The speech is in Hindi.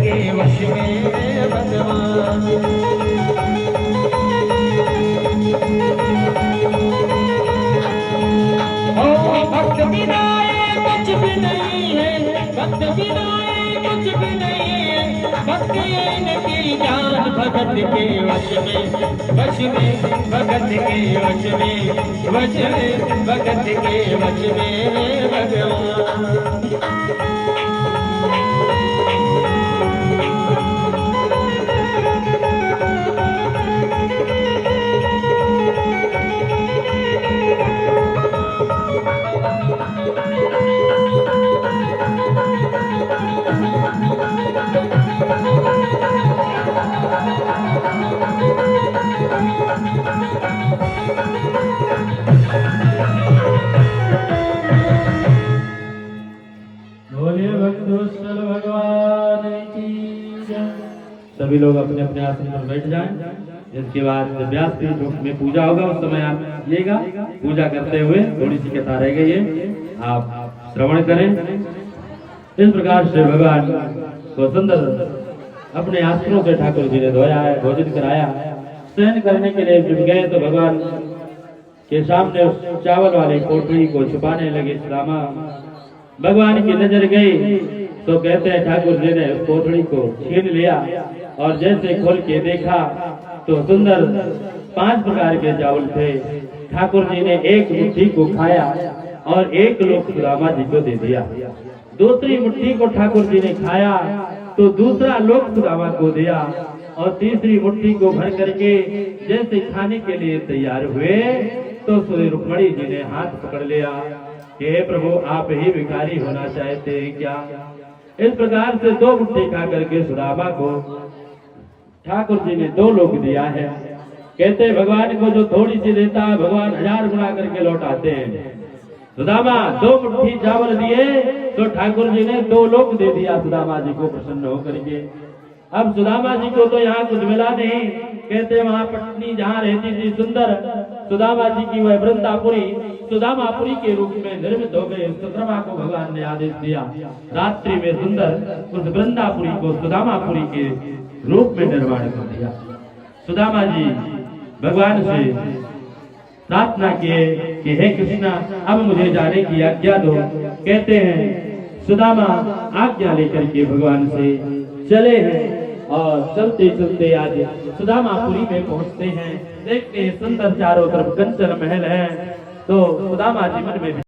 के वश में भगवान। ओ भक्त बिना कुछ भी नहीं है, भक्त बिना कुछ भी नहीं है, भक्त इनकी जान भगत के वश में, वश में भगत के वश में, वश में भगत के वश में भगवान। सभी लोग अपने अपने आसन पर बैठ जाएं। इसके बाद जब व्यास पीठ में पूजा होगा उस समय आप आइएगा। पूजा करते हुए थोड़ी सी कथा रह गई है, आप श्रवण करें। इस प्रकार से भगवान को सुंदर अपने आसनों से ठाकुर जी ने धोया है, भोजन कराया। शयन करने के लिए जुट गए तो भगवान के सामने उस चावल वाली कोठरी को छुपाने लगे सुदामा। भगवान की नजर गई तो कहते हैं ठाकुर जी ने उस कोठरी को छीन लिया और जैसे खोल के देखा तो सुंदर 5 प्रकार के चावल थे। ठाकुर जी ने एक मुट्ठी को खाया और एक लोक सुदामा जी को दे दिया। दूसरी मुट्ठी को ठाकुर जी ने खाया तो दूसरा लोक सुदामा को दिया और तीसरी मुट्ठी को भर करके जैसे खाने के लिए तैयार हुए तो श्री रुक्मणी जी ने हाथ पकड़ लिया कि हे प्रभु आप ही भिखारी होना चाहते हैं क्या। इस प्रकार से 2 मुट्ठी खा करके सुदामा को ठाकुर जी ने 2 लोक दिया है। कहते भगवान को जो थोड़ी सी देता है भगवान 1000 गुना करके लौटाते हैं। सुदामा 2 मुट्ठी चावल दिए तो ठाकुर जी ने 2 लोक दे दिया सुदामा जी को प्रसन्न होकर के। अब सुदामा जी को तो यहाँ कुछ मिला नहीं। कहते वहाँ पत्नी जहाँ रहती थी सुंदर सुदामा जी की वह वृंदापुरी सुदामापुरी के रूप में निर्मित हो गए। सुदामा को भगवान ने आदेश दिया रात्रि में सुंदर उस वृंदापुरी को सुदामापुरी के रूप में निर्माण कर दिया। सुदामा जी भगवान से प्रार्थना किए कि हे कृष्णा अब मुझे जाने की आज्ञा दो। कहते हैं सुदामा आज्ञा लेकर के भगवान से चले हैं और चलते चलते आज सुदामापुरी में पहुंचते हैं। देखते हैं सुंदर चारों तरफ कंचन महल है तो सुदामा जी मन में